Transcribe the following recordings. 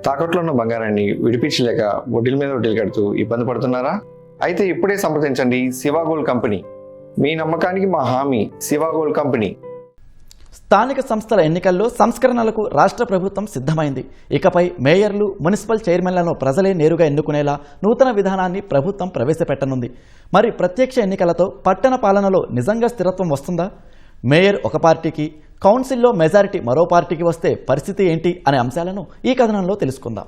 తాకట్లో ఉన్న బంగారాన్ని విడిపించలేక వడ్డీల మీద వడ్డీలు కడుతూ ఇబ్బంది పడుతున్నారా? అయితే ఇప్పుడే సంప్రదించండి శివ గోల్డ్ కంపెనీ. మీ నమ్మకానికి మా హామీ శివ గోల్డ్ కంపెనీ. స్థానిక సంస్థల ఎన్నికల్లో సంస్కరణలకు రాష్ట్ర ప్రభుత్వం సిద్ధమైంది. ఇకపై మేయర్లు, మున్సిపల్ చైర్మన్లను ప్రజలే నేరుగా ఎన్నుకునేలా నూతన విధానాన్ని ప్రభుత్వం ప్రవేశపెట్టనుంది. మరి ప్రత్యక్ష ఎన్నికలతో పట్టణ పాలనలో నిజంగా స్థిరత్వం వస్తుందా? మేయర్ ఒక పార్టీకి, కౌన్సిల్లో మెజారిటీ మరో పార్టీకి వస్తే పరిస్థితి ఏంటి అనే అంశాలను ఈ కథనంలో తెలుసుకుందాం.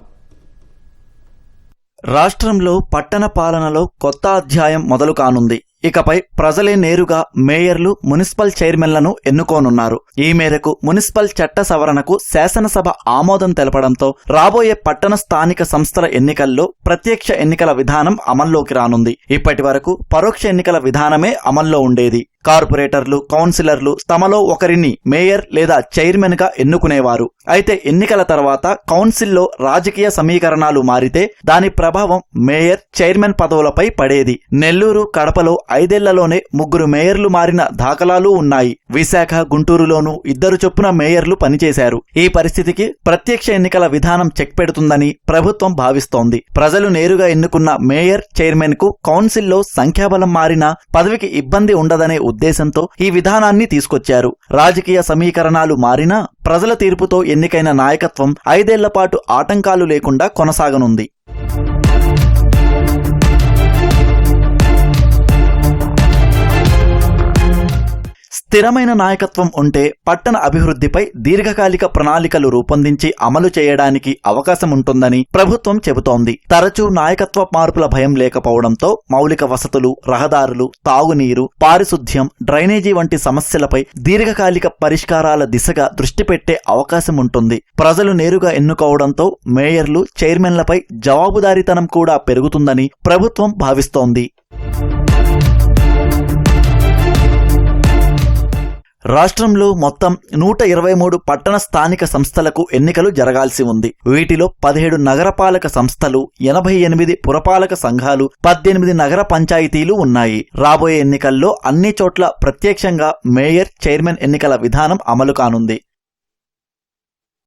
రాష్ట్రంలో పట్టణ పాలనలో కొత్త అధ్యాయం మొదలు కానుంది. ఇకపై ప్రజలే నేరుగా మేయర్లు, మున్సిపల్ చైర్మన్లను ఎన్నుకోనున్నారు. ఈ మేరకు మున్సిపల్ చట్ట సవరణకు శాసనసభ ఆమోదం తెలపడంతో రాబోయే పట్టణ స్థానిక సంస్థల ఎన్నికల్లో ప్రత్యక్ష ఎన్నికల విధానం అమల్లోకి రానుంది. ఇప్పటి వరకు పరోక్ష ఎన్నికల విధానమే అమల్లో ఉండేది. కార్పొరేటర్లు, కౌన్సిలర్లు తమలో ఒకరిని మేయర్ లేదా చైర్మన్ గా ఎన్నుకునేవారు. అయితే ఎన్నికల తర్వాత కౌన్సిల్లో రాజకీయ సమీకరణాలు మారితే దాని ప్రభావం మేయర్, చైర్మన్ పదవులపై పడేది. నెల్లూరు, కడపలో 5 ఏళ్లలోనే 3 మేయర్లు మారిన దాఖలాలు ఉన్నాయి. విశాఖ, గుంటూరులోనూ 2 చొప్పున మేయర్లు పనిచేశారు. ఈ పరిస్థితికి ప్రత్యక్ష ఎన్నికల విధానం చెక్ పెడుతుందని ప్రభుత్వం భావిస్తోంది. ప్రజలు నేరుగా ఎన్నుకున్న మేయర్, చైర్మన్ కు కౌన్సిల్లో సంఖ్యాబలం మారినా పదవికి ఇబ్బంది ఉండదనే ఉద్దేశంతో ఈ విధానాన్ని తీసుకొచ్చారు. రాజకీయ సమీకరణాలు మారినా ప్రజల తీర్పుతో ఎన్నికైన నాయకత్వం 5 ఏళ్ల పాటు ఆటంకాలు లేకుండా కొనసాగనుంది. స్థిరమైన నాయకత్వం ఉంటే పట్టణ అభివృద్ధిపై దీర్ఘకాలిక ప్రణాళికలు రూపొందించి అమలు చేయడానికి అవకాశం ఉంటుందని ప్రభుత్వం చెబుతోంది. తరచూ నాయకత్వ మార్పుల భయం లేకపోవడంతో మౌలిక వసతులు, రహదారులు, తాగునీరు, పారిశుద్ధ్యం, డ్రైనేజీ వంటి సమస్యలపై దీర్ఘకాలిక పరిష్కారాల దిశగా దృష్టి పెట్టే అవకాశం ఉంటుంది. ప్రజలు నేరుగా ఎన్నుకోవడంతో మేయర్లు, చైర్మన్లపై జవాబుదారీతనం కూడా పెరుగుతుందని ప్రభుత్వం భావిస్తోంది. రాష్ట్రంలో మొత్తం 123 పట్టణ స్థానిక సంస్థలకు ఎన్నికలు జరగాల్సి ఉంది. వీటిలో 17 నగరపాలక సంస్థలు, 88 పురపాలక సంఘాలు, 18 నగర పంచాయతీలు ఉన్నాయి. రాబోయే ఎన్నికల్లో అన్ని చోట్ల ప్రత్యక్షంగా మేయర్, చైర్మన్ ఎన్నికల విధానం అమలు కానుంది.